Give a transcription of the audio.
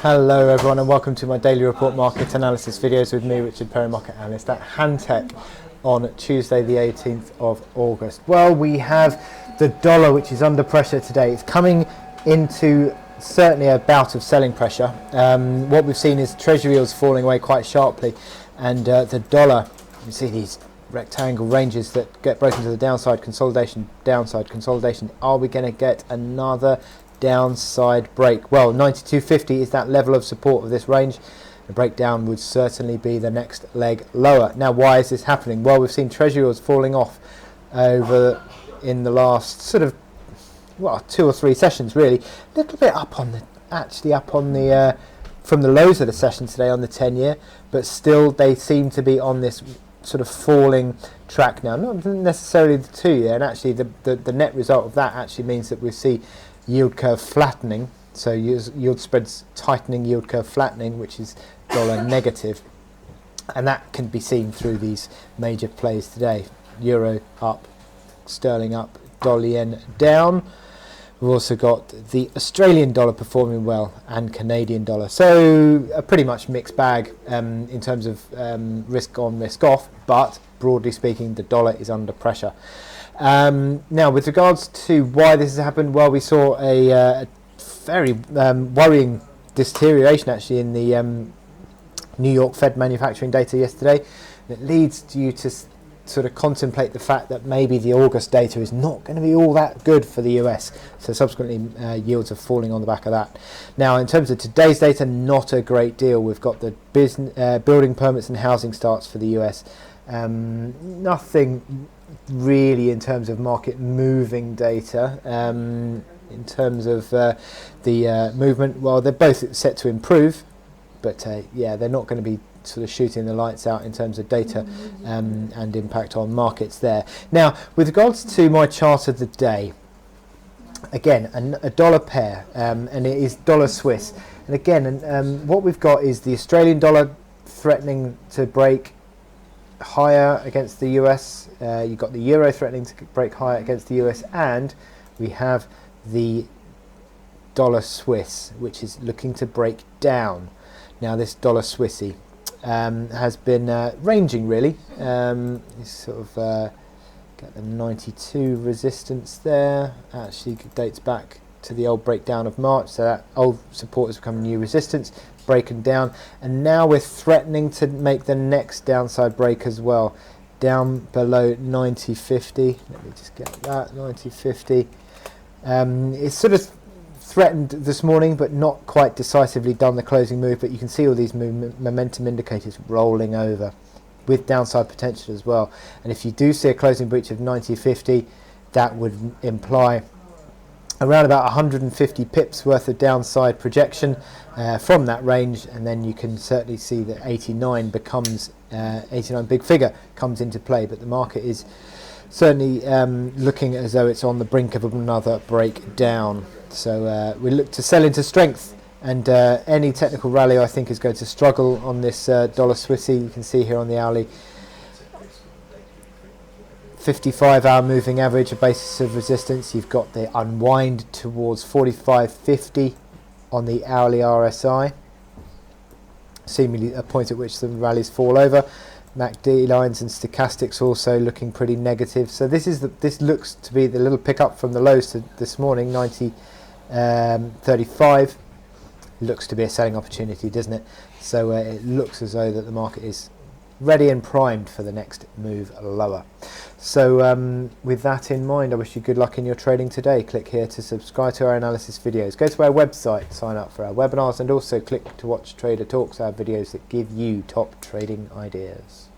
Hello everyone and welcome to my daily report market analysis videos with me, Richard Perry, market analyst at Hantec, on Tuesday the 18th of August. Well, we have the dollar, which is under pressure today. It's coming into certainly a bout of selling pressure. What we've seen is treasury yields falling away quite sharply, and the dollar, you see these rectangle ranges that get broken to the downside, consolidation, downside, consolidation. Are we going to get another downside break? Well, 92.50 is that level of support of this range. The breakdown would certainly be the next leg lower. Now, why is this happening? Well, we've seen treasury yields falling off over in the last sort of 2 or 3 sessions, really. A little bit up on the from the lows of the session today on the 10-year, but still they seem to be on this sort of falling track now. Not necessarily the 2-year, and actually the net result of that actually means that we see yield curve flattening, so yield spreads tightening, yield curve flattening, which is dollar negative, and that can be seen through these major plays today. Euro up, sterling up, dollar yen down. We've also got the Australian dollar performing well and Canadian dollar, so a pretty much mixed bag in terms of risk on, risk off, but broadly speaking the dollar is under pressure. Now, with regards to why this has happened, well, we saw a very worrying deterioration actually in the New York Fed manufacturing data yesterday. It leads you to sort of contemplate the fact that maybe the August data is not going to be all that good for the US. So subsequently yields are falling on the back of that. Now, in terms of today's data, not a great deal. We've got the building permits and housing starts for the US. Nothing really in terms of market moving data. In terms of the movement, well, they're both set to improve, but yeah, they're not going to be sort of shooting the lights out in terms of data and impact on markets there. Now, with regards to my chart of the day, again, a dollar pair, and it is dollar Swiss. And again, what we've got is the Australian dollar threatening to break higher against the US. You've got the euro threatening to break higher against the US, and we have the dollar Swiss, which is looking to break down. Now, this dollar Swissy has been ranging really. It's sort of got the 92 resistance there. Actually dates back to the old breakdown of March, so that old support has become new resistance, breaking down, and now we're threatening to make the next downside break as well, down below 90.50. Let me just get that 90.50. It's sort of threatened this morning, but not quite decisively done the closing move, but you can see all these momentum indicators rolling over with downside potential as well. And if you do see a closing breach of 90.50, that would imply around about 150 pips worth of downside projection from that range, and then you can certainly see that 89 becomes 89 big figure comes into play. But the market is certainly looking as though it's on the brink of another breakdown. So we look to sell into strength, and any technical rally I think is going to struggle on this dollar Swissy. You can see here on the hourly 55-hour moving average, a basis of resistance. You've got the unwind towards 45.50 on the hourly RSI, seemingly a point at which the rallies fall over. MACD lines and stochastics also looking pretty negative. So this looks to be the little pickup from the lows to this morning, 90.35. Looks to be a selling opportunity, doesn't it? So it looks as though that the market is ready and primed for the next move lower. So with that in mind, I wish you good luck in your trading today. Click here to subscribe to our analysis videos. Go to our website, sign up for our webinars, and also click to watch Trader Talks, our videos that give you top trading ideas.